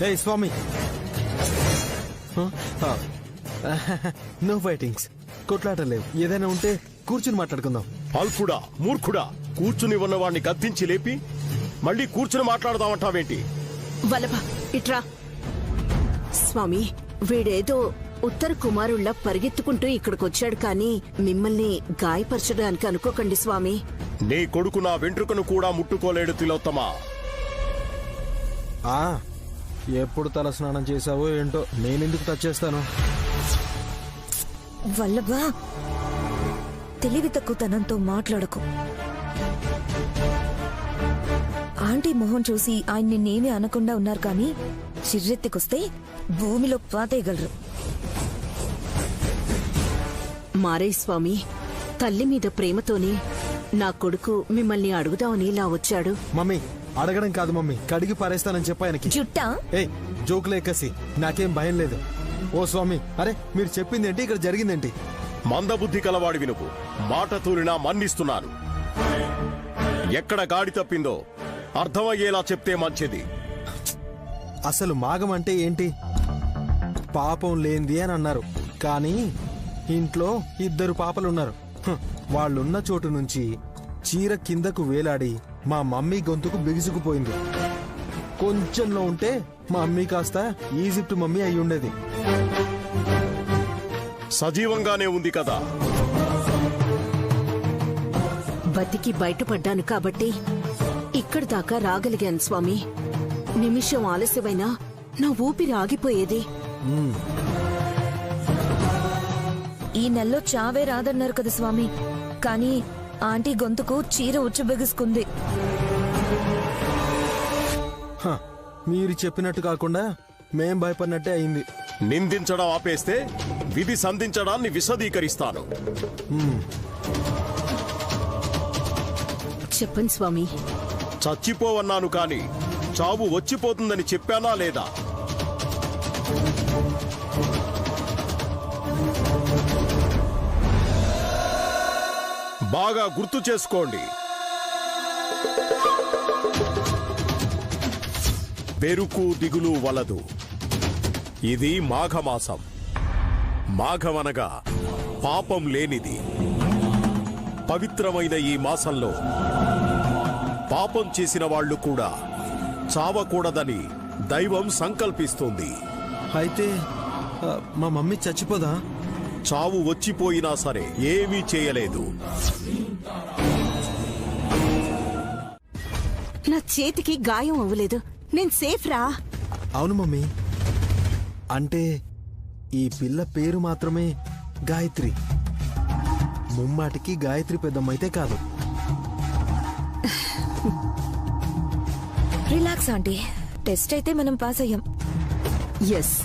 ఏ స్వామి, no fightings, కొట్లాటలేవు. ఏదైనా ఉంటే కూర్చుని మాట్లాడుకుందాం. అల్పుడా, మూర్ఖుడా, కూర్చుని ఉన్నవాడిని గద్దించి లేపి మళ్ళీ కూర్చుని మాట్లాడదామంటావేంటి? వల్లభ ఇట్రా. స్వామి, వీడేదో ఉత్తర కుమారుళ్ళ పరిగెత్తుకుంటూ ఇక్కడికొచ్చాడు కానీ మిమ్మల్ని గాయపరచడానికి అనుకోకండి స్వామి. నీ కొడుకు నా వెంట్రుకను కూడా ముట్టుకోలేడు తిలోత్తమా. ఎప్పుడు తల స్నానం చేశావో ఏంటో, నేనెందుకు టచ్ చేస్తాను? వల్లభ, తెలివి తక్కువతనంతో మాట్లాడకు. ఆంటీ మొహం చూసి ఆయన నిన్నేమీ అనకుండా ఉన్నారు కానీ చిర్రెత్తికొస్తే భూమిలో పాతేయగలరు. మారయ్య స్వామి, తల్లి మీద ప్రేమతోనే నా కొడుకు మిమ్మల్ని అడుగుదామని ఇలా వచ్చాడు. మమ్మీ, అడగడం కాదు మమ్మీ, కడిగి పారేస్తానని చెప్పాయనకి. జుట్టా? ఏ జోకులేకసి, నాకేం భయం లేదు. ఓ స్వామి, అరే మీరు చెప్పిందేంటి, ఇక్కడ జరిగిందేంటి? మందబుద్ధి కలవాడి వినుపు, మాట తూలినా మన్నిస్తున్నాను. ఎక్కడ గాడి తప్పిందో అర్థమయ్యేలా చెప్తే మంచిది. అసలు మాగం అంటే ఏంటి? పాపం లేంది అని అన్నారు, కానీ ఇంట్లో 2 పాపలున్నారు. వాళ్ళున్న చోటు నుంచి చీర కిందకు వేలాడి మా మమ్మీ గొంతుకు బిగుసుకుపోయింది. కొంచెంలో ఉంటే మా మమ్మీ కాస్త ఈజిప్ట్ మమ్మీ అయి ఉండేది. సజీవంగానే ఉంది కదా. బతికి బయటపడ్డాను కాబట్టి ఇక్కడి దాకా రాగలిగాను స్వామి. నిమిషం ఆలస్యమైనా నా ఊపిరి ఆగిపోయేది. ఈ నెలలో చావే రాదన్నారు కదా స్వామి, కానీ ఆంటీ గొంతుకు చీర ఉచ్చు బిగుసుకుంది. మీరు చెప్పినట్టు కాకుండా మేం భయపడినట్టే అయింది. నిందించడం ఆపేస్తే విధి సంధించడాన్ని విశదీకరిస్తాను. చెప్పండి స్వామి. చచ్చిపోవన్నాను కాని చావు వచ్చిపోతుందని చెప్పానా లేదా? బాగా గుర్తు చేసుకోండి. బెరుకు దిగులు వలదు. ఇది మాఘమాసం. మాఘమనగా పాపం లేనిది. పవిత్రమైన ఈ మాసంలో పాపం చేసిన వాళ్లు కూడా చావకూడదని దైవం సంకల్పిస్తుంది. అయితే మా మమ్మీ చచ్చిపోదా? చావు వచ్చిపోయినా సరే ఏమీ చేయలేదు. నా చేతికి గాయం అవ్వలేదు, నేను సేఫ్ రా. అవును మమ్మీ, అంటే ఈ పిల్ల పేరు మాత్రమే గాయత్రి, ముమ్మాటికి గాయత్రి పెద్దమ్మైతే కాదు. రిలాక్స్ ఆంటీ, టెస్ట్ అయితే మనం పాస్ అయ్యాం. ఎస్.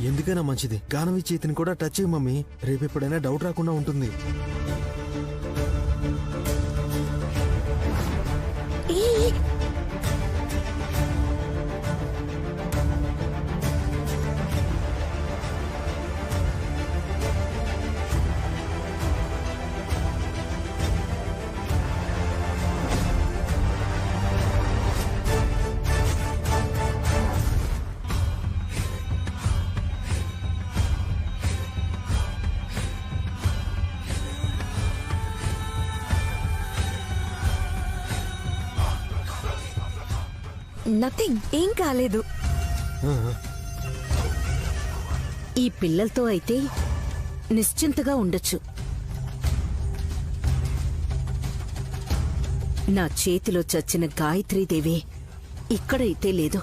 ఎందుకైనా మంచిది గానవి చేతిని కూడా టచ్ చేయి మమ్మీ, రేపెప్పుడైనా డౌట్ రాకుండా ఉంటుంది. నథింగ్, ఏం కాలేదు. ఈ పిల్లలతో అయితే నిశ్చింతగా ఉండొచ్చు. నా చేతిలో చచ్చిన గాయత్రీదేవి ఇక్కడైతే లేదు.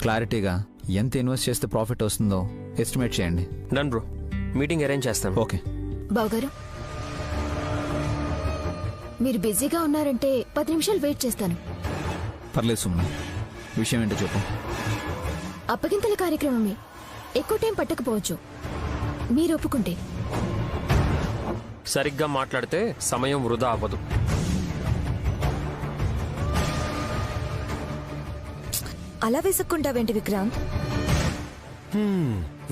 క్లారిటీగా ఎంత ఇన్వెస్ట్ చేస్తే ప్రాఫిట్ వస్తుందో ఎస్టిమేట్ చేయండి. డన్ బ్రో, మీటింగ్ అరేంజ్ చేస్తాను. ఓకే బావగారు, మీరు బిజీగా ఉన్నారంటే 10 నిమిషాలు వెయిట్ చేస్తాను. పర్లేదు సుమన్, విషయం ఏంటో చెప్పు. అప్పగింతల కార్యక్రమమే, ఎక్కువ టైం పట్టకపోవచ్చు మీరు ఒప్పుకుంటే. సరిగ్గా మాట్లాడితే సమయం వృధా అవ్వదు. అలా వేసుకుంటావేంటి విక్రాంత్?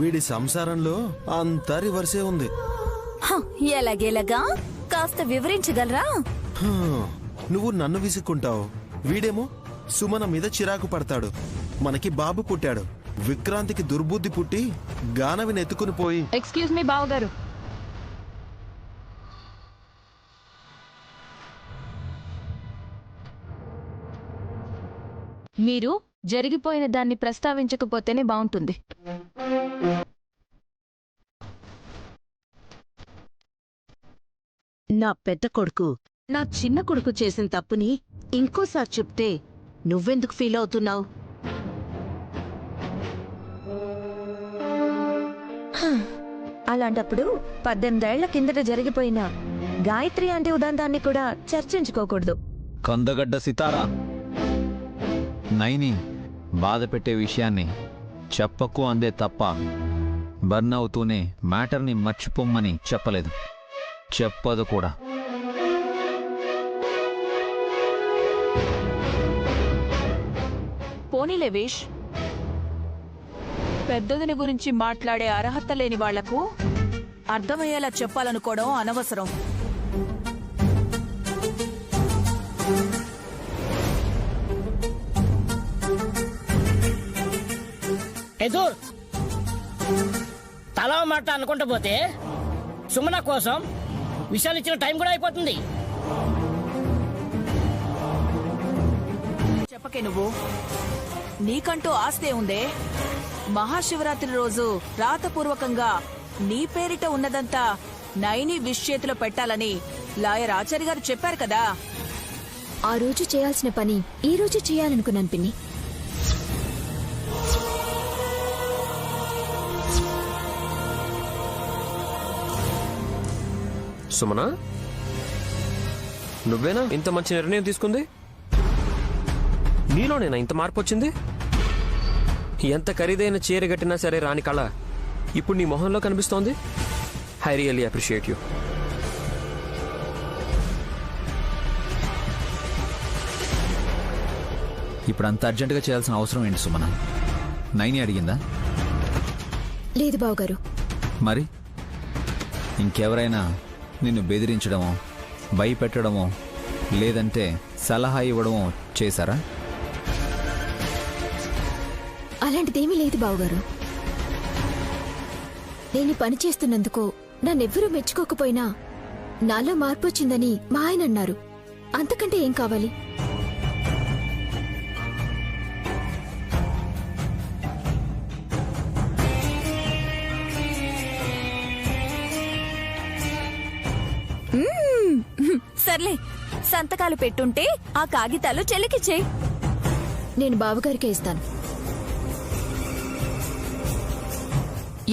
వీడి సంసారంలో అంతా రివర్సే ఉంది. ఎలాగేలాగా కాస్త వివరించగలరా? నువ్వు నన్ను విసుక్కుంటావు, వీడేమో సుమన మీద చిరాకు పడతాడు. మనకి బాబు పుట్టాడు, విక్రాంతికి దుర్బుద్ధి పుట్టి గానవిని ఎత్తుకుని పోయి. ఎక్స్క్యూజ్ మీ బావగారు, మీరు జరిగిపోయిన దాన్ని ప్రస్తావించకపోతేనే బాగుంటుంది. నా పెద్ద కొడుకు నా చిన్న కొడుకు చేసిన తప్పుని ఇంకోసారి చెప్తే నువ్వెందుకు ఫీల్ అవుతున్నావు? అలాంటప్పుడు 18 ఏళ్ల కిందట జరిగిపోయిన గాయత్రి ఆంటీ ఉదంతాన్ని కూడా చర్చించుకోకూడదు. కందగడ్డ సితారా, నైని బాధ పెట్టే విషయాన్ని చెప్పకు అందే తప్ప బర్న్ అవుతూనే మ్యాటర్ని మర్చిపోమ్మని చెప్పలేదు, చెప్పదు కూడా. పోనీలే వేష్, పెద్దదిని గురించి మాట్లాడే అర్హత లేని వాళ్లకు అర్థమయ్యేలా చెప్పాలనుకోవడం అనవసరం. ఎదుర్ తలా మాట అనుకుంటూ పోతే సుమన కోసం విషయాలు ఇచ్చిన టైం కూడా అయిపోతుంది. చెప్పకే నువ్వు, నీకంటూ ఆస్తే ఉందే. మహాశివరాత్రి రోజు రాతపూర్వకంగా నీ పేరిట ఉన్నదంతా నైని విష్ చేతిలో పెట్టాలని లాయర్ ఆచార్య గారు చెప్పారు కదా. ఆ రోజు చేయాల్సిన పని ఈ రోజు చేయాలనుకున్నాను పిన్ని. సుమనా, నువ్వేనా ఇంత మంచి నిర్ణయం తీసుకుంది? నీలోనేనా ఇంత మార్పు వచ్చింది? ఎంత ఖరీదైన చీర కట్టినా సరే రాని కళ ఇప్పుడు నీ మొహంలో కనిపిస్తోంది. I really appreciate you. ఇప్పుడు అంత అర్జెంటుగా చేయాల్సిన అవసరం ఏంటి సుమన? నైని అడిగిందా? లేదు బావగారు. మరి ఇంకెవరైనా నిన్ను బెదిరించడమో, భయపెట్టడమో, లేదంటే సలహా ఇవ్వడమో చేశారా? అలాంటిదేమీ లేదు బావగారు. నేను ఈ పని చేస్తున్నందుకు నన్నెవ్వరూ మెచ్చుకోకపోయినా నాలో మార్పు వచ్చిందని మా ఆయన అన్నారు. అంతకంటే ఏం కావాలి? సర్లే, సంతకాలు పెట్టుంటే ఆ కాగితాలు చెల్లికిచ్చేయి. నేను బావగారికే ఇస్తాను.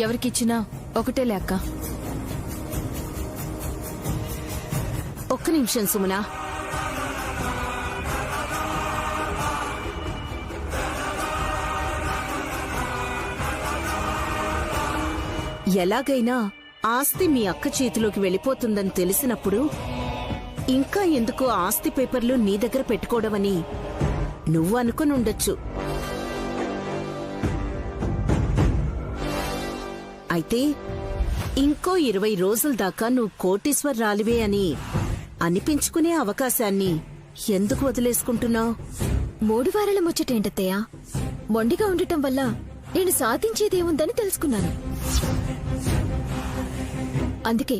ఎవరికిచ్చినా ఒకటే లెక్క. ఒక్క నిమిషం సుమనా. ఎలాగైనా ఆస్తి మీ అక్క చేతిలోకి వెళ్ళిపోతుందని తెలిసినప్పుడు ఇంకా ఎందుకు ఆస్తి పేపర్లు నీ దగ్గర పెట్టుకోవడమని నువ్వు అనుకుని ఉండొచ్చు. అయితే ఇంకో 20 రోజుల దాకా నువ్వు కోటీశ్వరరాలివే అని అనిపించుకునే అవకాశాన్ని ఎందుకు వదిలేసుకుంటున్నావు? 3 వారాల ముచ్చటేంటత్తయ్యా? మొండిగా ఉండటం వల్ల నేను సాధించేదేముందని తెలుసుకున్నాను. అందుకే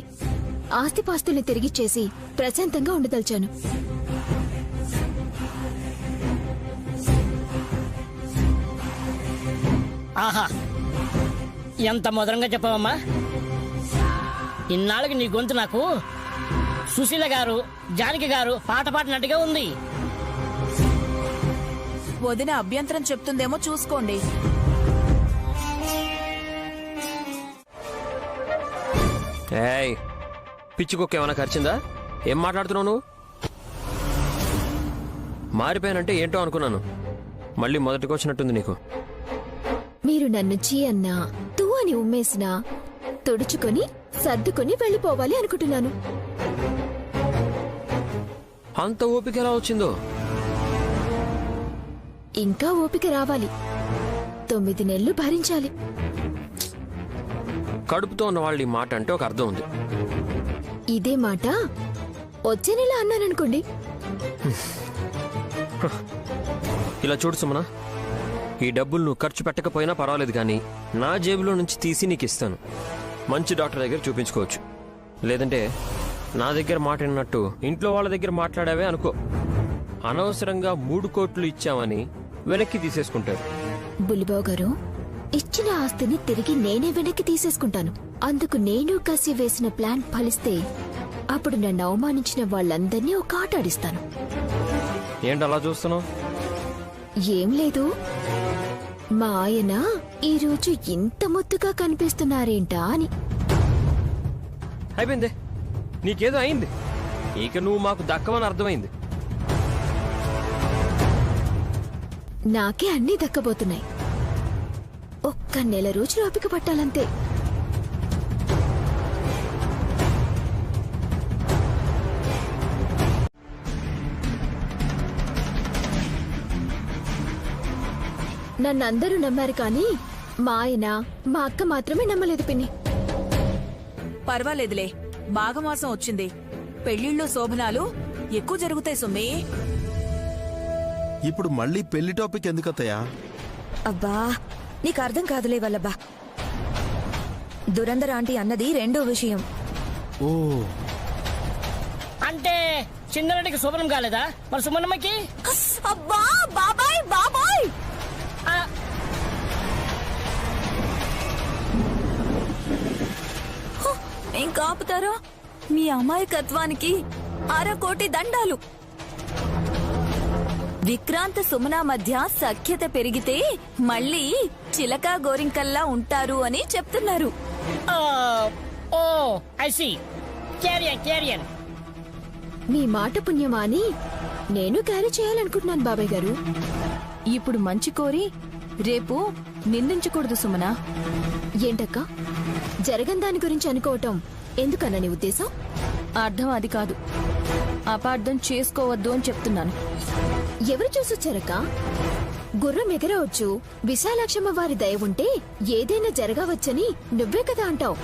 ఆస్తిపాస్తుల్ని తిరిగిచ్చేసి ప్రశాంతంగా ఉండదలిచాను. ఆహా, ఎంత మధురంగా చెప్పావమ్మా. ఇన్నాళ్ళకి నీ గొంతు నాకు సుశీల గారు, జానకి గారు పాట పాడినట్టుగా ఉంది. వదిన అభ్యంతరం చెప్తుందేమో చూసుకోండి. ఏయ్, పిచ్చి కుక్క ఏమైనా ఖర్చిందా? ఏం మాట్లాడుతున్నావు నువ్వు? మారిపోయానంటే ఏంటో అనుకున్నాను. మళ్ళీ మొదటికి వచ్చినట్టుంది నీకు. మీరు నన్ను చీ అన్నా, తూ అని ఉమ్మేసినా తుడుచుకొని సర్దుకొని వెళ్ళిపోవాలి అనుకుంటున్నాను. అంత ఓపిక ఎలా వచ్చిందో? ఇంకా ఓపిక రావాలి. 9 నెలలు భరించాలి. కడుపుతో ఉన్న వాళ్ళు ఈ మాట అంటే ఒక అర్థం ఉంది. ఇదే మాట వచ్చే నెల అన్నాననుకోండి. ఇలా చూడు సుమన, ఈ డబ్బులు నువ్వు ఖర్చు పెట్టకపోయినా పర్వాలేదు, కానీ నా జేబులో నుంచి తీసి నీకు ఇస్తాను. మంచి డాక్టర్ దగ్గర చూపించుకోవచ్చు. లేదంటే నా దగ్గర మాట విన్నట్టు ఇంట్లో వాళ్ళ దగ్గర మాట్లాడావే అనుకో, అనవసరంగా 3 కోట్లు ఇచ్చామని వెనక్కి తీసేసుకుంటారు. బుల్లిబాబు గారు, ఇచ్చిన ఆస్తిని తిరిగి నేనే వెనక్కి తీసేసుకుంటాను. అందుకు నేను కసి వేసిన ప్లాన్ ఫలిస్తే అప్పుడు నన్ను అవమానించిన వాళ్ళందరినీ ఒక ఆట ఆడిస్తాను. ఏంటి అలా చూస్తున్నావు? ఏం లేదు, మా ఆయన ఈరోజు ఇంత ముద్దుగా కనిపిస్తున్నారేంటా అని. అయిపోయిందే, నీకేదో అయింది. ఇక నువ్వు మాకు దక్కమని అర్థమైంది. నాకే అన్నీ దక్కబోతున్నాయి. ఒక్క నెల రోజులు ఓపిక పట్టాలంతే. నన్నందరూ నమ్మారు కానీ మా ఆయన మా అక్క మాత్రమే నమ్మలేదు పిన్ని. పర్వాలేదులే, మాఘమాసం వచ్చింది. పెళ్లిళ్ళు శోభనాలు ఎక్కువ జరుగుతాయి సుమ్మి. ఇప్పుడు మళ్ళీ పెళ్లి టాపిక్ ఎందుకత్తయ్యా? అబ్బా, నీకు అర్థం కాదులే వల్లబ్బా. దురందర్ ఆంటీ అన్నది రెండో విషయం. ఓ, అంటే చిన్నరెడ్డికి శుభ్రం కాలేదా? మరి సుమనమ్మకి? అబ్బా బాబాయ్ బాబాయ్, ఆ, ఏం కాపుతారో మీ అమాయకత్వానికి 1/2 కోటి దండాలు. విక్రాంత్ సుమన మధ్య సఖ్యత పెరిగితే మళ్ళీ చిలక గోరింకల్లా ఉంటారు అని చెప్తున్నారు. ఓ ఐ సీ. క్యారియన్. మీ మాట పుణ్యమా అని నేను క్యారీ చేయాలనుకుంటున్నాను బాబాయ్ గారు. ఇప్పుడు మంచి కోరి రేపు నిందించకూడదు సుమనా. ఏంటక్క, జరగని దాని గురించి అనుకోవటం ఎందుకన్నా నీ ఉద్దేశం? అర్థం అది కాదు, అపార్థం చేసుకోవద్దు అని చెప్తున్నాను. ఎవరు చూసొచ్చారక్క? గుర్రం ఎగరవచ్చు, విశాలాక్షమ్మ వారి దయ ఉంటే ఏదైనా జరగవచ్చని నువ్వే కదా అంటావు.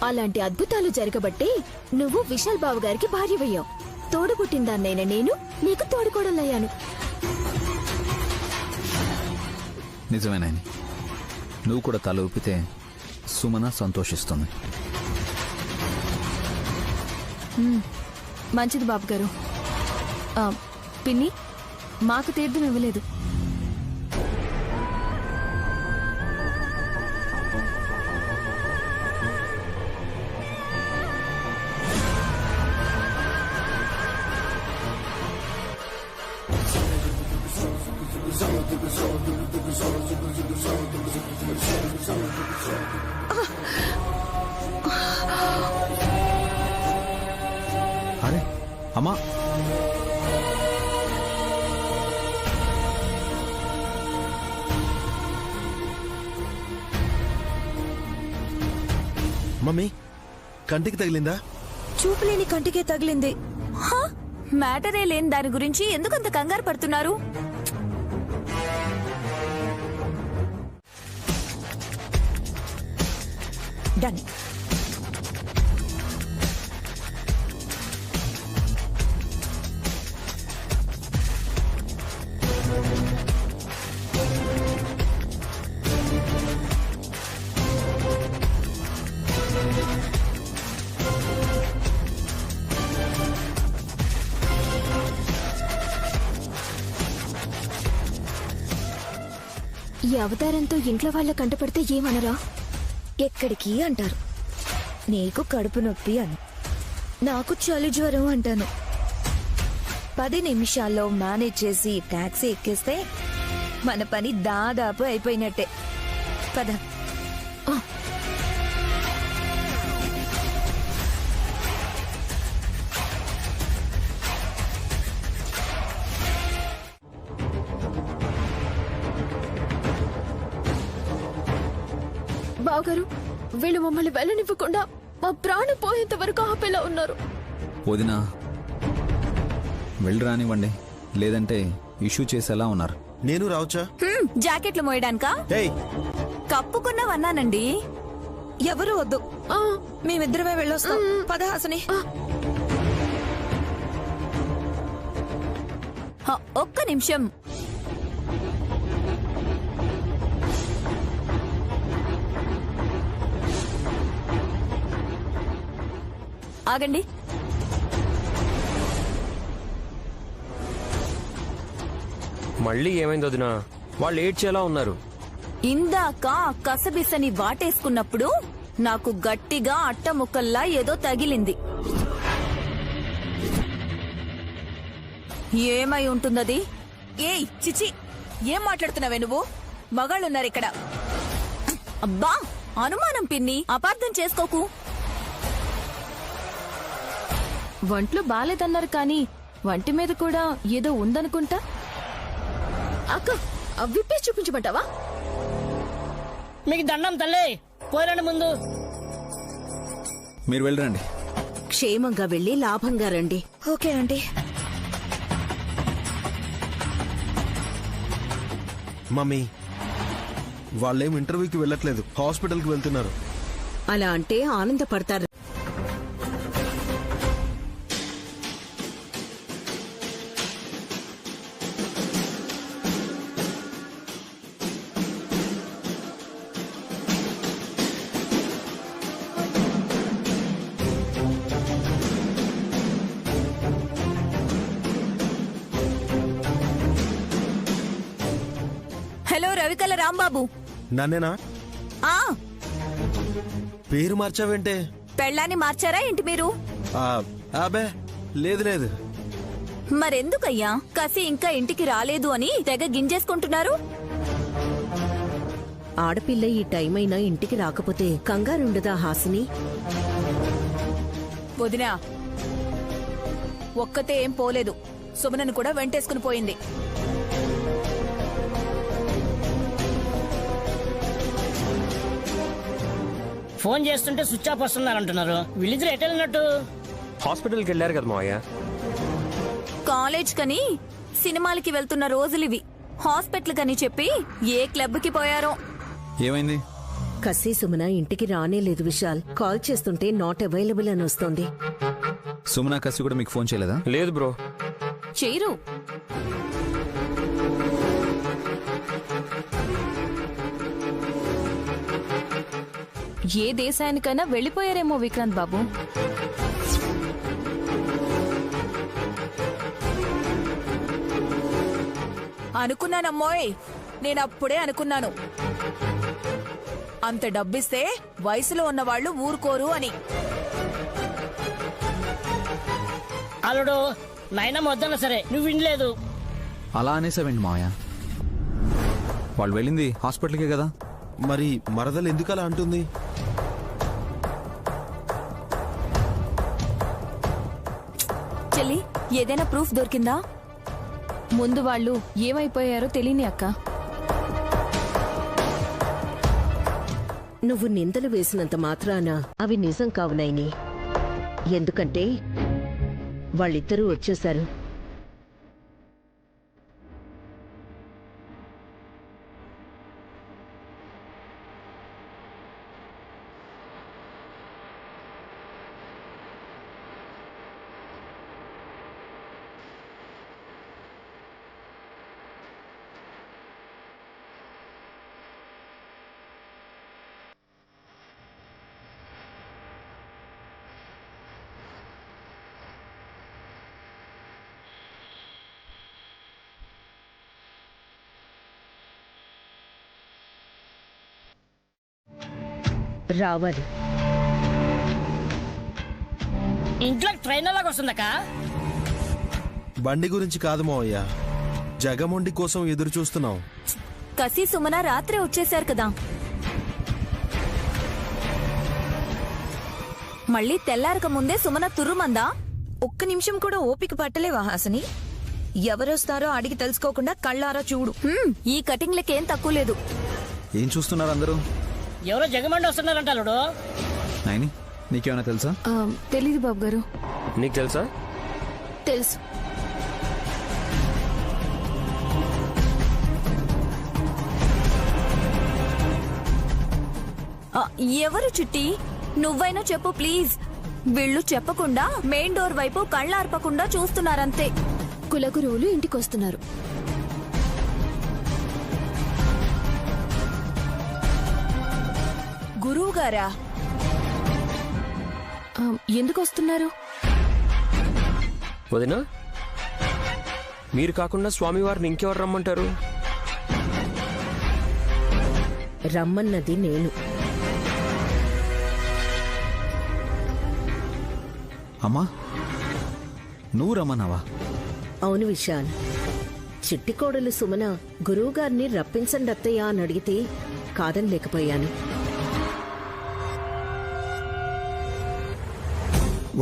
అలాంటి అద్భుతాలు జరగబట్టే నువ్వు విశాల్ బాబు గారికి భార్యవయ్యావు. తోడు పుట్టిందాన్నైనా నేను నీకు తోడుకోడలయ్యాను. నిజమేనాయని, నువ్వు కూడా తల ఊపితే సుమన సంతోషిస్తుంది. మంచిది బాబు గారు. పిన్ని మాకు తీర్థం ఇవ్వలేదు. అరే అమ్మా, మమ్మీ కంటికి తగిలిందా? చూపులేని కంటికే తగిలింది. మ్యాటరే లేని దాని గురించి ఎందుకంత కంగారు పడుతున్నారు? డన్. ఈ అవతారంతో ఇంట్లో వాళ్ళ కంటపడితే ఏమనరా? ఎక్కడికి అంటారు. నీకు కడుపు నొప్పి అని, నాకు చలి జ్వరం అంటాను. 10 నిమిషాల్లో మేనేజ్ చేసి టాక్సీ ఎక్కేస్తే మన పని దాదాపు అయిపోయినట్టే. పద. బావగారు, వీళ్ళు మమ్మల్ని వెళ్ళనివ్వకుండా మా ప్రాణం పోయేంత వరకు ఆపేలా ఉన్నారు. వదినా, వెళ్ళి రానివ్వండి, లేదంటే ఇష్యూ చేసేలా ఉన్నారు. నేను రావచ్చా? జాకెట్లు మోయడానికా? ఏయ్, కప్పుకున్నావన్నానండి. ఎవరు వద్దు, మేమిద్దరమే వెళ్ళొస్తాం. పద హాసిని. ఒక్క నిమిషం. ఆగండి. మళ్ళీ ఏమైంది వదినా? వాళ్ళు ఏడ్చేలా ఉన్నారు. ఇందాక కసబిసని వాటేసుకున్నప్పుడు నాకు గట్టిగా అట్ట ముక్కల్లా ఏదో తగిలింది. ఏమై ఉంటుందది? ఏయ్ చిచి, ఏం మాట్లాడుతున్నావే నువ్వు? మగాళ్ళున్నారు ఇక్కడ. అబ్బా, అనుమానం పిన్ని, అపార్థం చేసుకోకు. వంట్లో బాలేదన్నారు కానీ వంటి మీద కూడా ఏదో ఉందనుకుంటా. అక్క విప్పే చూపించమంటావా? మీకు దండం తల్లి, పోరండి ముందు. మీరు వెళ్ళరండి. క్షేమంగా వెళ్ళి లాభంగా రండి. Okay aunty. మమ్మీ, వాళ్ళేం ఇంటర్వ్యూకి వెళ్ళట్లేదు, హాస్పిటల్కి వెళ్తున్నారు. అలా అంటే ఆనందపడతారు. హలో రవికల రాంబాబు. నన్నేనా? ఆ పేరు మార్చావేంటే? పెళ్ళాన్ని మార్చారా ఏంటి మీరు? అబే లేదు లేదు. మరెందుకయ్యా కసి ఇంకా ఇంటికి రాలేదు అని తెగ గింజేసుకుంటున్నారు? ఆడపిల్ల ఈ టైం అయినా ఇంటికి రాకపోతే కంగారుండదా హాసిని? వదినా, ఒక్కతే ఏం పోలేదు, సుమనను కూడా వెంటేసుకుని పోయింది. ఫోన్ చేస్తుంటే స్విచ్ ఆఫ్ వస్తున్నారంటున్నారు. వీళ్ళిద్దరు ఎటు వెళ్ళినట్టు? హాస్పిటల్కి వెళ్ళారు కదా మావయ్య. కాలేజ్ కని సినిమాలకి వెళ్తున్న రోజులివి. హాస్పిటల్ కని చెప్పి ఏ క్లబ్ కి పోయారో. ఏమైంది? కసి సుమన ఇంటికి రానేలేదు విశాల్. కాల్ చేస్తుంటే నాట్ అవైలబుల్ అని వస్తోంది. సుమనా కసి కూడా మీకు ఫోన్ చేయలేదా? లేదు బ్రో. చేయరు. ఏ దేశానికైనా వెళ్ళిపోయారేమో విక్రాంత్ బాబు. అనుకున్నానమ్మోయ్, నేనప్పుడే అనుకున్నాను. అంత డబ్బిస్తే వయసులో ఉన్నవాళ్లు ఊరుకోరు అని. అల్లుడు, నాయనమ్మ వద్దన్నా సరే నువ్వు వినలేదు. అలా అనేసావేంటి మావయ్య? వాళ్ళు వెళ్ళింది హాస్పిటల్కే కదా. మరి మరదలు ఎందుకు అలా అంటుంది? చెల్లి, ఏదైనా ప్రూఫ్ దొరికిందా? ముందు వాళ్ళు ఏమైపోయారో తెలియని అక్క. నువ్వు నిందలు వేసినంత మాత్రాన అవి నిజం కావునాయిని. ఎందుకంటే వాళ్ళిద్దరూ వచ్చేశారు. రావాలి. ఇంట్లో ట్రైన్ లాగా వస్తుందక్క. బండి గురించి కాదు మావయ్య, జగమొండి కోసం ఎదురు చూస్తున్నాం. కసి సుమన రాత్రే వచ్చేశారు కదా. మళ్ళీ తెల్లారక ముందే సుమన తుర్రుమందా? ఒక్క నిమిషం కూడా ఓపిక పట్టలేవా హాసిని? ఎవరొస్తారో అడిగి తెలుసుకోకుండా కళ్ళారా చూడు. ఈ కటింగ్లకేం తక్కువ లేదు. ఏం చూస్తున్నారు అందరూ? ఎవరో జగమండి వస్తున్నారంట అల్లుడు. నాయని, నీకేమైనా తెలుసా? తెలీదు బాబు గారు. నీకు తెలుసా? తెలుసు. ఎవరు చిట్టి? నువ్వైనా చెప్పు ప్లీజ్. వీళ్ళు చెప్పకుండా మెయిన్ డోర్ వైపు కళ్ళార్పకుండా చూస్తున్నారంతే. కులగురువులు ఇంటికొస్తున్నారు. గురువు గారా? ఎందుకు వస్తున్నారు? వదినా, మీరు కాకుండా స్వామివారిని ఇంకెవరు రమ్మంటారు? రమ్మన్నది నేను. అమ్మా, నువ్వు రమ్మన్నావా? అవును విశాల్. చిట్టి కోడలు సుమన గురువుగారిని రప్పించండి అత్తయ్య అని అడిగితే కాదనలేకపోయాను.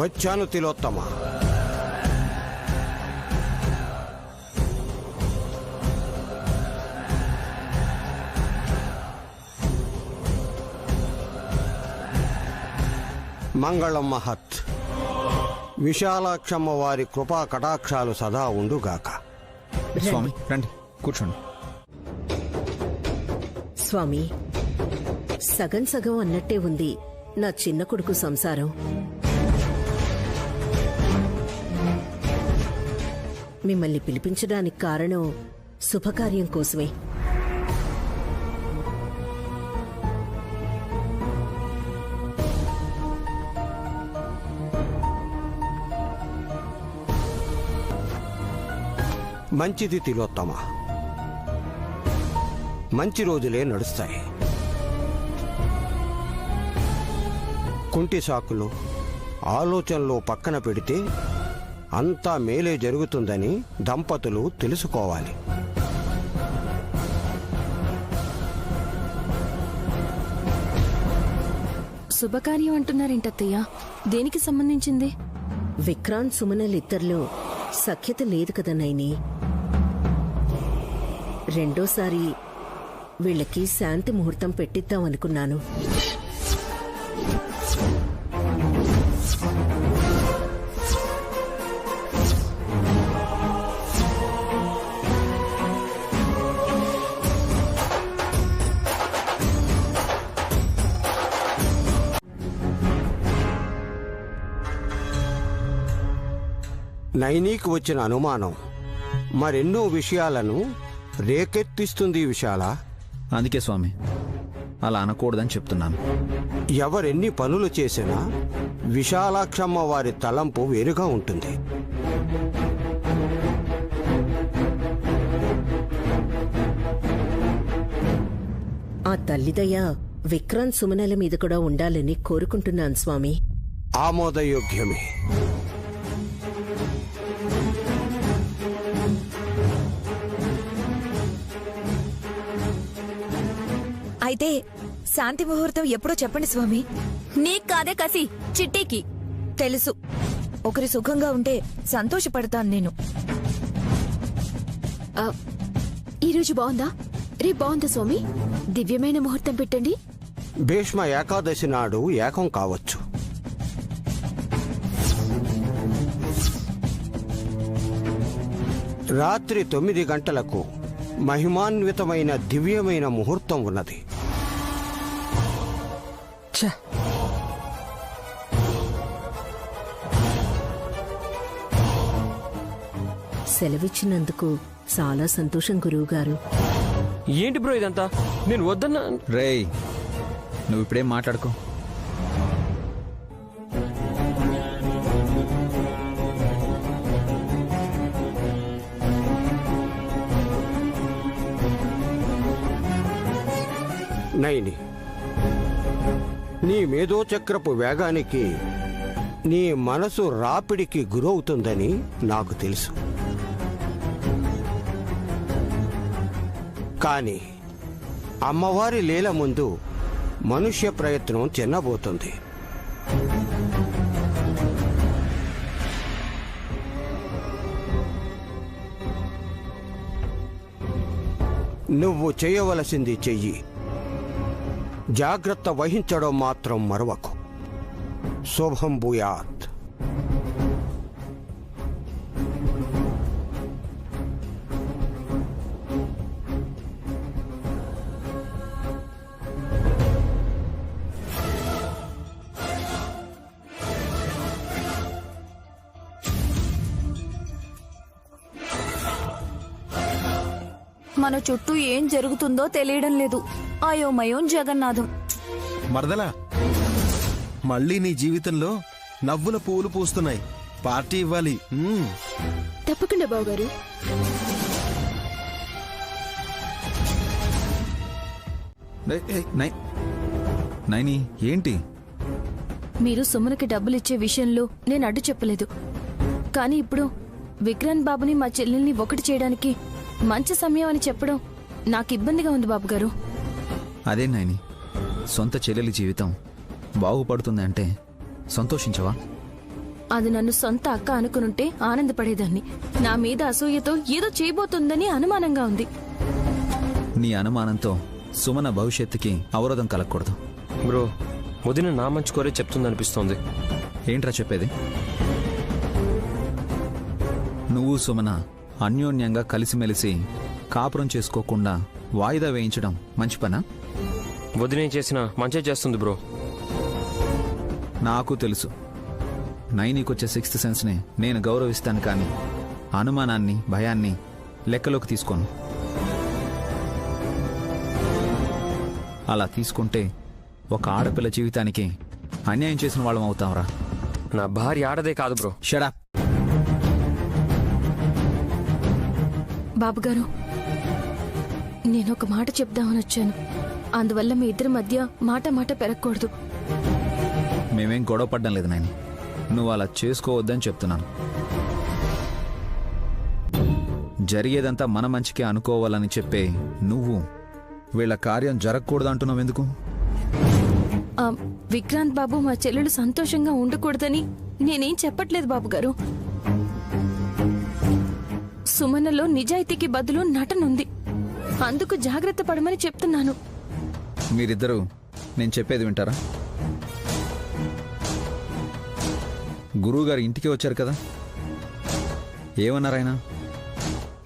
వచ్చాను తిలోత్తమ. మంగళం మహత్. విశాలాక్షమ్మ వారి కృపా కటాక్షాలు సదా ఉండుగాక. స్వామి రండి, కూర్చోండి. స్వామి, సగం సగం అన్నట్టే ఉంది నా చిన్న కొడుకు సంసారం. మిమ్మల్ని పిలిపించడానికి కారణం శుభకార్యం కోసమే. మంచిది తిలోత్తమ. మంచి రోజులే నడుస్తాయి. కుంటి సాకులు ఆలోచనలు పక్కన పెడితే అంతా మేలే జరుగుతుందని దంపతులు తెలుసుకోవాలి. శుభకార్యం అంటున్నారేంటత్తయ్య? దేనికి సంబంధించింది? విక్రాంత్ సుమనలిద్దరిలో సఖ్యత లేదు కదా నైని. రెండోసారి వీళ్ళకి శాంతి ముహూర్తం పెట్టిద్దామనుకున్నాను. నైనీకి వచ్చిన అనుమానం మరెన్నో విషయాలను రేకెత్తిస్తుంది విశాల. అందుకే స్వామి అలా అనకూడదని చెప్తున్నాను. ఎవరెన్ని పనులు చేసినా విశాలాక్షమ్మ వారి తలంపు వేరుగా ఉంటుంది. ఆ తల్లిదయ విక్రాంత్ సుమనల మీద కూడా ఉండాలని కోరుకుంటున్నాను స్వామి. ఆమోదయోగ్యమే. అయితే శాంతి ముహూర్తం ఎప్పుడో చెప్పండి స్వామి. నీకు కాదే కసి, చిట్టికి తెలుసు. ఒకరి సుఖంగా ఉంటే సంతోషపడతాను నేను. ఈరోజు బాగుందా? రేపు బాగుందా స్వామి? దివ్యమైన ముహూర్తం పెట్టండి. భీష్మ ఏకాదశి నాడు ఏకం కావచ్చు. రాత్రి 9 గంటలకు మహిమాన్వితమైన దివ్యమైన ముహూర్తం ఉన్నది. సెలవిచ్చినందుకు చాలా సంతోషం గురువుగారు. ఏంటి బ్రో ఇదంతా? నేను వద్దన్నా. రేయ్, నువ్వు ఇప్పుడేం మాట్లాడుకో. నైని, నీ మేధోచక్రపు వేగానికి నీ మనసు రాపిడికి గురవుతుందని నాకు తెలుసు. కానీ అమ్మవారి లీల ముందు మనుష్య ప్రయత్నం చిన్నబోతుంది. నువ్వు చేయవలసింది చెయ్యి. జాగ్రత్త వహించడం మాత్రం మరవకు. శుభం భూయాత్. మన చుట్టూ ఏం జరుగుతుందో తెలియడం లేదు. అయోమయం జగన్నాథం. మరదలా, మళ్ళీ నీ జీవితంలో నవ్వుల పువ్వులు పూస్తున్నాయి. పార్టీ ఇవ్వాలి. తప్పకుండా బావగారు. నైని ఏంటి? మీరు సుమనకి డబ్బులిచ్చే విషయంలో నేను అడ్డు చెప్పలేదు. కానీ ఇప్పుడు విక్రాంత్ బాబుని మా చెల్లెల్ని ఒకటి చేయడానికి మంచి సమయం అని చెప్పడం నాకు ఇబ్బందిగా ఉంది బాబుగారు. అదే నైని, సొంత చెల్లెలి జీవితం బాగుపడుతుంది అంటే సంతోషించవా? అది నన్ను సొంత అక్క అనుకునుంటే ఆనందపడేదాన్ని. నా మీద అసూయతో ఏదో చేయబోతుందని అనుమానంగా ఉంది. నీ అనుమానంతో సుమన భవిష్యత్తుకి అవరోధం కలగకూడదు. బ్రో, వదిన నా మంచి కోరే చెప్తుందనిపిస్తోంది. ఏంట్రా చెప్పేది? నువ్వు సుమన అన్యోన్యంగా కలిసిమెలిసి కాపురం చేసుకోకుండా వాయిదా వేయించడం మంచి పనా? వదిన చేసిన మంచి చేస్తుంది బ్రో. నాకు తెలుసు. నైనీకొచ్చే సిక్స్త్ సెన్స్ని నేను గౌరవిస్తాను, కానీ అనుమానాన్ని, భయాన్ని లెక్కలోకి తీసుకోను. అలా తీసుకుంటే ఒక ఆడపిల్ల జీవితానికి అన్యాయం చేసిన వాళ్ళం అవుతాంరా. నా భార్య ఆడదే కాదు బ్రో. షడా. బాబుగారు, నేనొక మాట చెప్దామని వచ్చాను. అందువల్ల మీ ఇద్దరి మధ్య మాట పెరగకూడదు. మేమేం గొడవ పడ్డం లేదు నాయని. నువ్వు అలా చేసుకోవద్దని చెప్తున్నాను. జరిగేదంతా మన మంచికే అనుకోవాలని చెప్పే నువ్వు వీళ్ళ కార్యం జరగకూడదంటున్నావు ఎందుకు? విక్రాంత్ బాబు మా చెల్లెలు సంతోషంగా ఉండకూడదని నేనేం చెప్పట్లేదు బాబుగారు. సుమనలో నిజాయితీకి బదులు నటనుంది. అందుకు జాగ్రత్త పడమని చెప్తున్నాను. మీరిద్దరూ నేను చెప్పేది వింటారా? గురువుగారు ఇంటికి వచ్చారు కదా, ఏమన్నారాయన?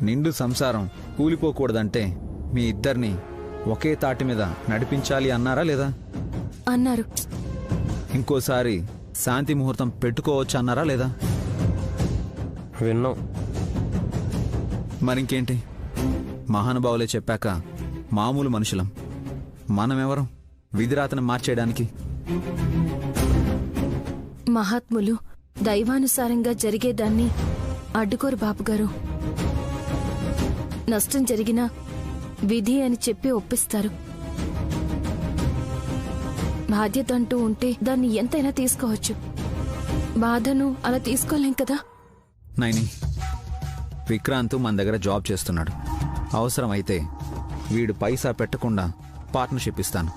నిండు సంసారం కూలిపోకూడదంటే మీ ఇద్దరిని ఒకే తాటి మీద నడిపించాలి అన్నారా లేదా? అన్నారు. ఇంకోసారి శాంతి ముహూర్తం పెట్టుకోవచ్చు అన్నారా లేదా? విన్నాం. మరింకేంటి, మహానుభావులే చెప్పాక మామూలు మనుషులం. మనమెవరం విధిరాతను మార్చేయడానికి? మహాత్ములు దైవానుసారంగా జరిగేదాన్ని అడ్డుకోరు బాబుగారు. నష్టం జరిగినా విధి అని చెప్పి ఒప్పిస్తారు. బాధ్యత అంటూ ఉంటే దాన్ని ఎంతైనా తీసుకోవచ్చు. బాధను అలా తీసుకోలేం కదా. నైని, విక్రాంత్ మన దగ్గర జాబ్ చేస్తున్నాడు. అవసరమైతే వీడు పైసా పెట్టకుండా పార్ట్నర్షిప్ ఇస్తాను.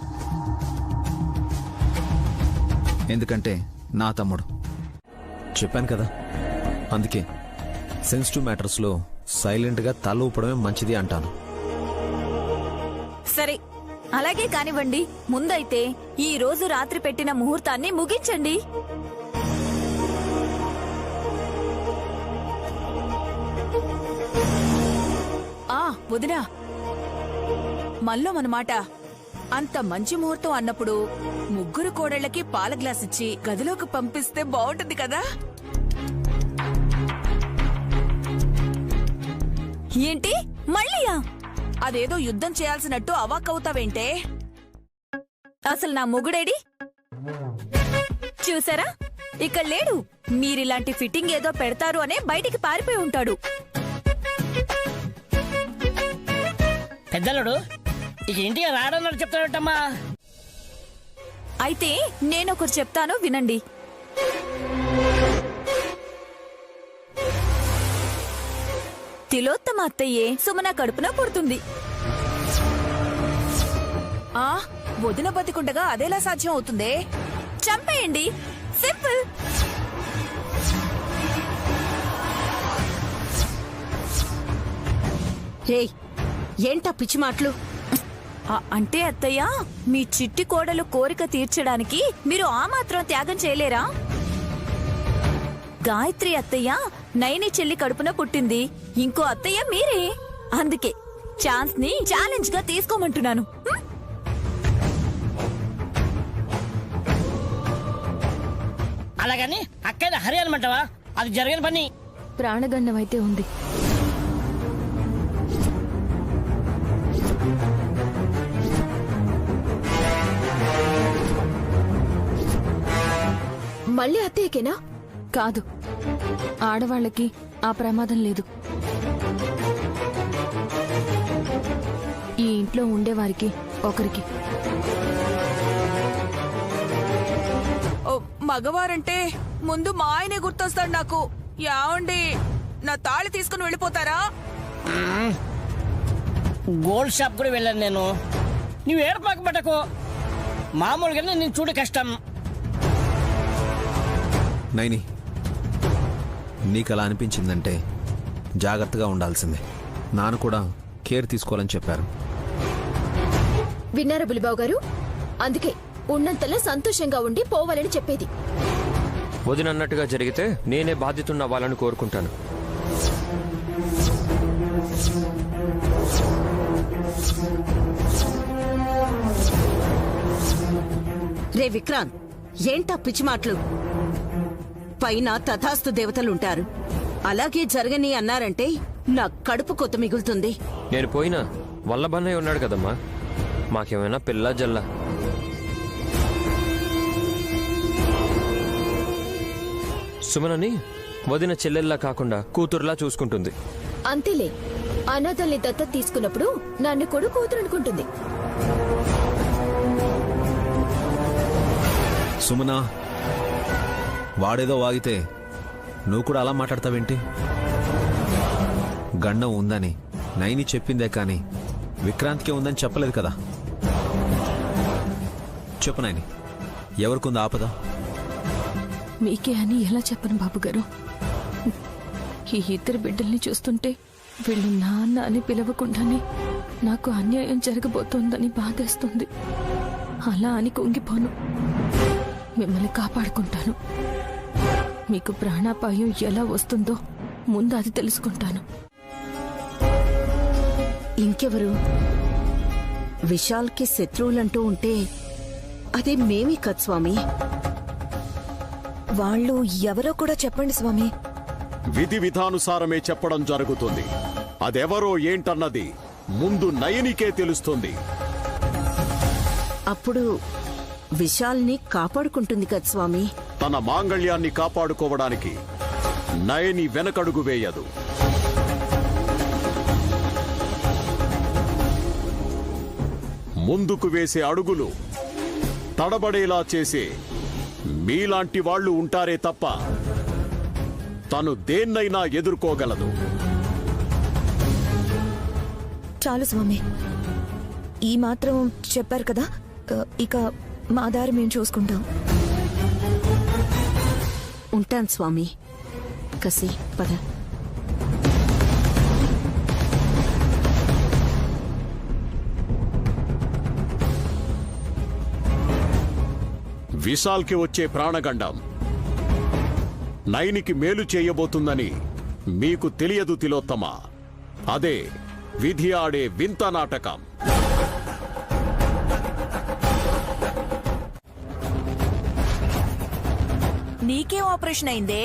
ఎందుకంటే నా తమ్ముడు. చెప్పాను కదా, అందుకే సెన్సిటివ్ మ్యాటర్స్లో సైలెంట్గా తల ఊపడమే మంచిది అంటాను. సరే, అలాగే కానివ్వండి. ముందైతే ఈ రోజు రాత్రి పెట్టిన ముహూర్తాన్ని ముగించండి. వదినా, మల్లో మనమాట. అంత మంచి ముహూర్తం అన్నప్పుడు ముగ్గురు కోడళ్ళకి పాల గ్లాస్ ఇచ్చి గదిలోకి పంపిస్తే బాగుంటుంది కదా. ఏంటి మళ్ళీయా? అదేదో యుద్ధం చేయాల్సినట్టు అవాక్కవుతావేంటే? అసలు నా మొగుడేడి? చూసారా, ఇక్కడ లేడు. మీరిలాంటి ఫిట్టింగ్ ఏదో పెడతారు అనే బయటికి పారిపోయి ఉంటాడు. పెద్దలుడు ఇక ఇంటికి రాడన్నాడు చెప్తాడమ్మా. అయితే నేనొకరు చెప్తాను, వినండి. తిలోత్తమ అత్తయ్యే సుమన కడుపున పుడుతుంది. వదిన బతికుండగా అదేలా సాధ్యం అవుతుందే? చంపేయండి, సింపుల్. ఏంటా పిచ్చి మాటలు? అంటే అత్తయ్య, మీ చిట్టి కోడలు కోరిక తీర్చడానికి మీరు ఆ మాత్రం త్యాగం చేయలేరా? గాయత్రి అత్తయ్య నైని చెల్లి కడుపున పుట్టింది. ఇంకో అత్తయ్య మీరే. అందుకే ఛాన్స్ ని ఛాలెంజ్ గా తీసుకోమంటున్నాను. అలాగని అక్కయ్య హరి అనమంటావా? అది జరిగిన పని. ప్రాణగండం అయితే ఉంది. మళ్ళీ అత్తయ్యకేనా? కాదు, ఆడవాళ్ళకి ఆ ప్రమాదం లేదు. ఈ ఇంట్లో ఉండేవారికి ఒకరికి. ఓ, మగవారంటే ముందు మా ఆయనే గుర్తొస్తాడు నాకు. యావండి, నా తాళి తీసుకుని వెళ్ళిపోతారా? గోల్డ్ షాప్ కూడా వెళ్ళాను నేను. నువ్వు ఏర్పాటు పట్టకు, మామూలుగానే నేను చూడ కష్టం. నైని, నీకు అలా అనిపించిందంటే జాగ్రత్తగా ఉండాల్సిందే. నాన్న కూడా కేర్ తీసుకోవాలని చెప్పారు. విన్నారా బులిబాబు గారు? అందుకే ఉన్నంతలో సంతోషంగా ఉండి పోవాలని చెప్పేది. వదినన్నట్టుగా జరిగితే నేనే బాధ్యతను అవ్వాలని కోరుకుంటాను. రే విక్రాంత్, ఏంటా పిచ్చి మాటలు? పైన తథాస్తు దేవతలుంటారు. అలాగే జరగని అన్నారంటే నా కడుపు కొత్త మిగులుతుంది. నేను పోయినా వల్లభన్నయ్య ఉన్నాడు కదమ్మా, మాకేమైనా పిల్ల జల్ల. సుమనని వదిన చెల్లెల్లా కాకుండా కూతురులా చూసుకుంటుంది. అంతేలే, అనాథల్ని దత్తత తీసుకున్నప్పుడు నన్ను కొడుకు కూతురు అనుకుంటుంది. సుమనా, వాడేదో వాగితే నువ్వు కూడా అలా మాట్లాడతావేంటి? గండం ఉందని నైని చెప్పిందే కానీ విక్రాంత్కే ఉందని చెప్పలేదు కదా. చెప్పు నైని, ఎవరికుంది ఆపద? మీకే అని ఎలా చెప్పను బాబుగారు? ఈ ఇద్దరు బిడ్డల్ని చూస్తుంటే వీళ్ళు నాన్న అని పిలవకుండానే నాకు అన్యాయం జరగబోతోందని బాధేస్తుంది. అలా అని కుంగిపోను, మిమ్మల్ని కాపాడుకుంటాను. మీకు ప్రాణాపాయం ఎలా వస్తుందో ముందు అది తెలుసుకుంటాను. ఇంకెవరు? విశాల్కి శత్రువులంటూ ఉంటే అదే మేమే కదా స్వామి. వాళ్ళు ఎవరో కూడా చెప్పండి స్వామి. విధి విధానుసారమే చెప్పడం జరుగుతుంది. అదెవరో ఏంటన్నది ముందు నయనికే తెలుస్తుంది. అప్పుడు విశాల్ని కాపాడుకుంటుంది కదా స్వామి. తన మాంగళ్యాన్ని కాపాడుకోవడానికి నయని వెనకడుగు వేయదు. ముందుకు వేసే అడుగులు తడబడేలా చేసే మీలాంటి వాళ్ళు ఉంటారే తప్ప తను దేన్నైనా ఎదుర్కోగలదు. చాలు స్వామి, ఈ మాత్రం చెప్పారు కదా. ఇక మా దారి మేము చూసుకుంటాం. ఉంటాను స్వామి. కసి పద. విశాల్కి వచ్చే ప్రాణగండం నైనికి మేలు చేయబోతుందని మీకు తెలియదు తిలోత్తమ. అదే విధి ఆడే వింత నాటకం. నీకేం ఆపరేషన్ అయిందే?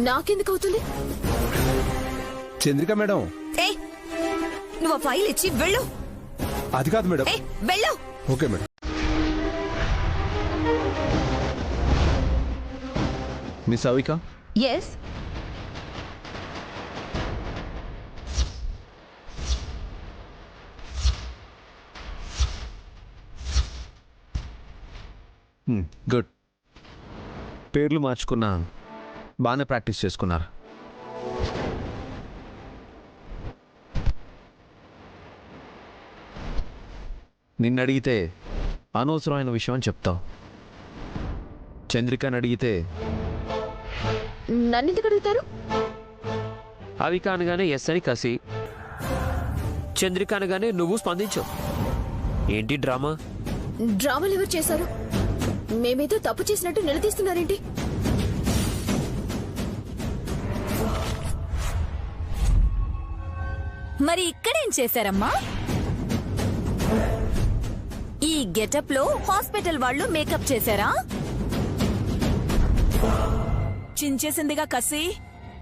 నాకెందుకు అవుతుంది? చంద్రిక మేడం. ఏయ్, నువ్వు ఫైల్ ఇచ్చి వెళ్ళు. అది కాదు మేడం. వెళ్ళు. Okay madam. Miss Avika, yes. Good. పేర్లు మార్చుకున్నా, బాగానే ప్రాక్టీస్ చేసుకున్నారు. నిన్ను అడిగితే అనవసరమైన విషయం అని చెప్తావు. చంద్రికని అడిగితే నన్నెందుకు అడుగుతారు? అవి కానగానే ఎస్ అని కసి, చంద్రిక అనగానే నువ్వు స్పందించావు. ఏంటి డ్రామా? డ్రామాలు ఎవరు చేశారు? మేమేదో తప్పు చేసినట్టు నిలదీస్తున్నారేంటి? మరి ఇక్కడేం చేశారమ్మా? ఈ గెటప్ లో హాస్పిటల్ వాళ్ళు మేకప్ చేశారా? చించేసిందిగా కసి,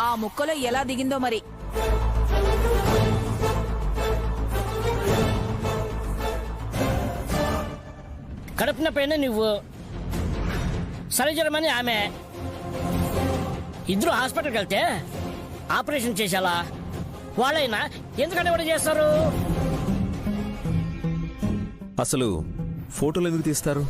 ఆ ముక్కలో ఎలా దిగిందో మరి. కడుపున పైన నువ్వు సరిజరమని ఆమె. ఇద్దరు హాస్పిటల్కి వెళ్తే ఆపరేషన్ చేసేలా వాళ్ళైనా ఎందుకంటే ఎవరు చేస్తారు? అసలు ఫోటోలు ఎందుకు తీస్తారు?